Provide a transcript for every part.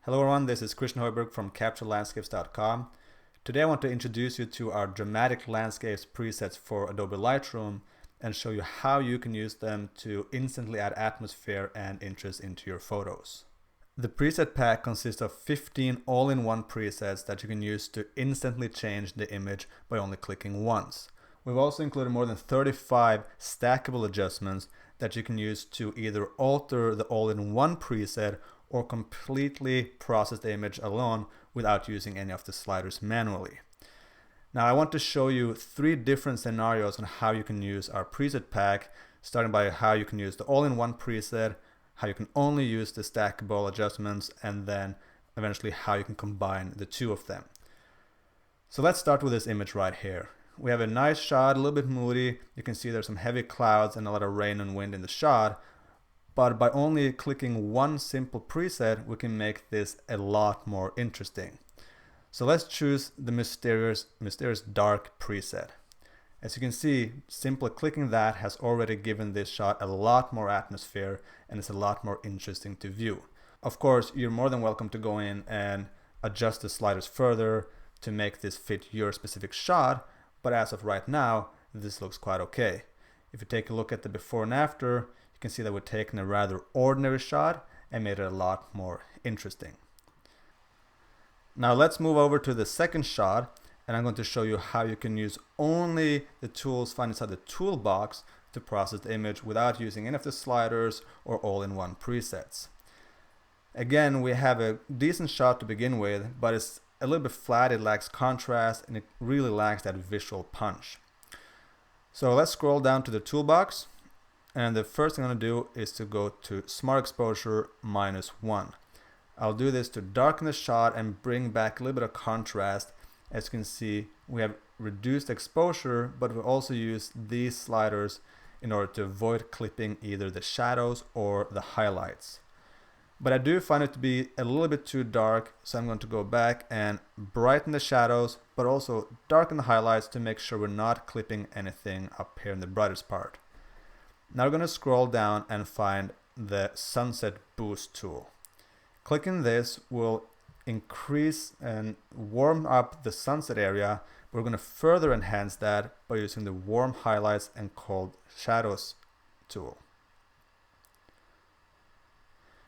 Hello everyone, this is Christian Hoiberg from CaptureLandscapes.com. Today I want to introduce you to our dramatic landscapes presets for Adobe Lightroom and show you how you can use them to instantly add atmosphere and interest into your photos. The preset pack consists of 15 all-in-one presets that you can use to instantly change the image by only clicking once. We've also included more than 35 stackable adjustments that you can use to either alter the all-in-one preset or completely process the image alone without using any of the sliders manually. Now I want to show you 3 different scenarios on how you can use our preset pack, starting by how you can use the all-in-one preset, how you can only use the stackable adjustments, and then eventually how you can combine the two of them. So let's start with this image right here. We have a nice shot, a little bit moody. You can see there's some heavy clouds and a lot of rain and wind in the shot. But by only clicking one simple preset, we can make this a lot more interesting. So let's choose the mysterious dark preset. As you can see, simply clicking that has already given this shot a lot more atmosphere and it's a lot more interesting to view. Of course, you're more than welcome to go in and adjust the sliders further to make this fit your specific shot, but as of right now, this looks quite okay. If you take a look at the before and after, you can see that we've taken a rather ordinary shot and made it a lot more interesting. Now let's move over to the second shot, and I'm going to show you how you can use only the tools found inside the toolbox to process the image without using any of the sliders or all-in-one presets. Again, we have a decent shot to begin with, but it's a little bit flat, it lacks contrast, and it really lacks that visual punch. So let's scroll down to the toolbox. And the first thing I'm going to do is to go to Smart Exposure -1. I'll do this to darken the shot and bring back a little bit of contrast. As you can see, we have reduced exposure, but we also use these sliders in order to avoid clipping either the shadows or the highlights. But I do find it to be a little bit too dark, so I'm going to go back and brighten the shadows, but also darken the highlights to make sure we're not clipping anything up here in the brightest part. Now we're going to scroll down and find the Sunset Boost tool. Clicking this will increase and warm up the sunset area. We're going to further enhance that by using the Warm Highlights and Cold Shadows tool.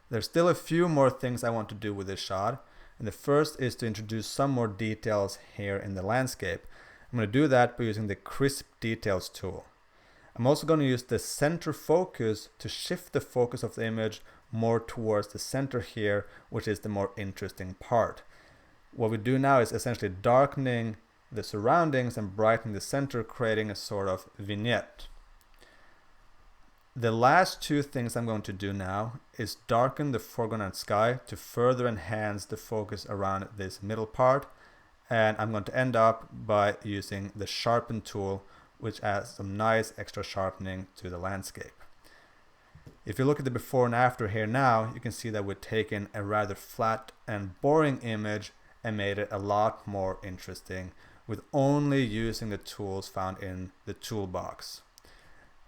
There's still a few more things I want to do with this shot, and the first is to introduce some more details here in the landscape. I'm going to do that by using the Crisp Details tool. I'm also going to use the center focus to shift the focus of the image more towards the center here, which is the more interesting part. What we do now is essentially darkening the surroundings and brightening the center, creating a sort of vignette. The last 2 things I'm going to do now is darken the foreground and sky to further enhance the focus around this middle part, and I'm going to end up by using the Sharpen tool, which adds some nice extra sharpening to the landscape. If you look at the before and after here now, you can see that we've taken a rather flat and boring image and made it a lot more interesting with only using the tools found in the toolbox.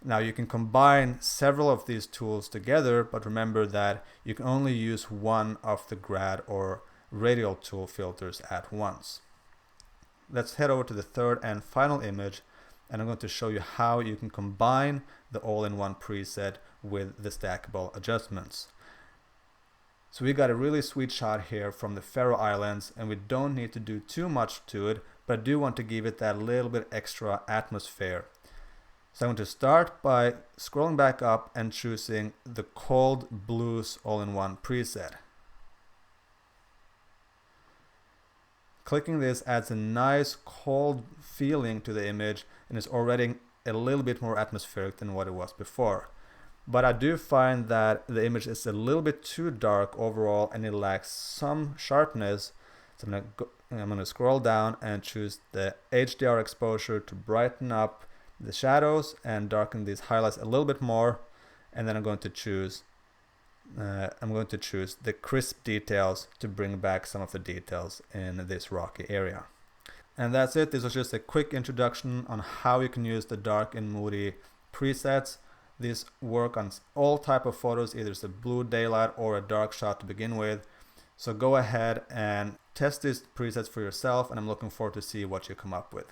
Now you can combine several of these tools together, but remember that you can only use one of the grad or radial tool filters at once. Let's head over to the third and final image, and I'm going to show you how you can combine the all-in-one preset with the stackable adjustments. So we got a really sweet shot here from the Faroe Islands, and we don't need to do too much to it, but I do want to give it that little bit extra atmosphere. So I'm going to start by scrolling back up and choosing the Cold Blues all-in-one preset. Clicking this adds a nice cold feeling to the image and is already a little bit more atmospheric than what it was before. But I do find that the image is a little bit too dark overall and it lacks some sharpness. So I'm going to scroll down and choose the HDR exposure to brighten up the shadows and darken these highlights a little bit more. And then I'm going to choose the Crisp Details to bring back some of the details in this rocky area. And that's it. This was just a quick introduction on how you can use the dark and moody presets. These work on all type of photos, either it's a blue daylight or a dark shot to begin with. So go ahead and test these presets for yourself, and I'm looking forward to see what you come up with.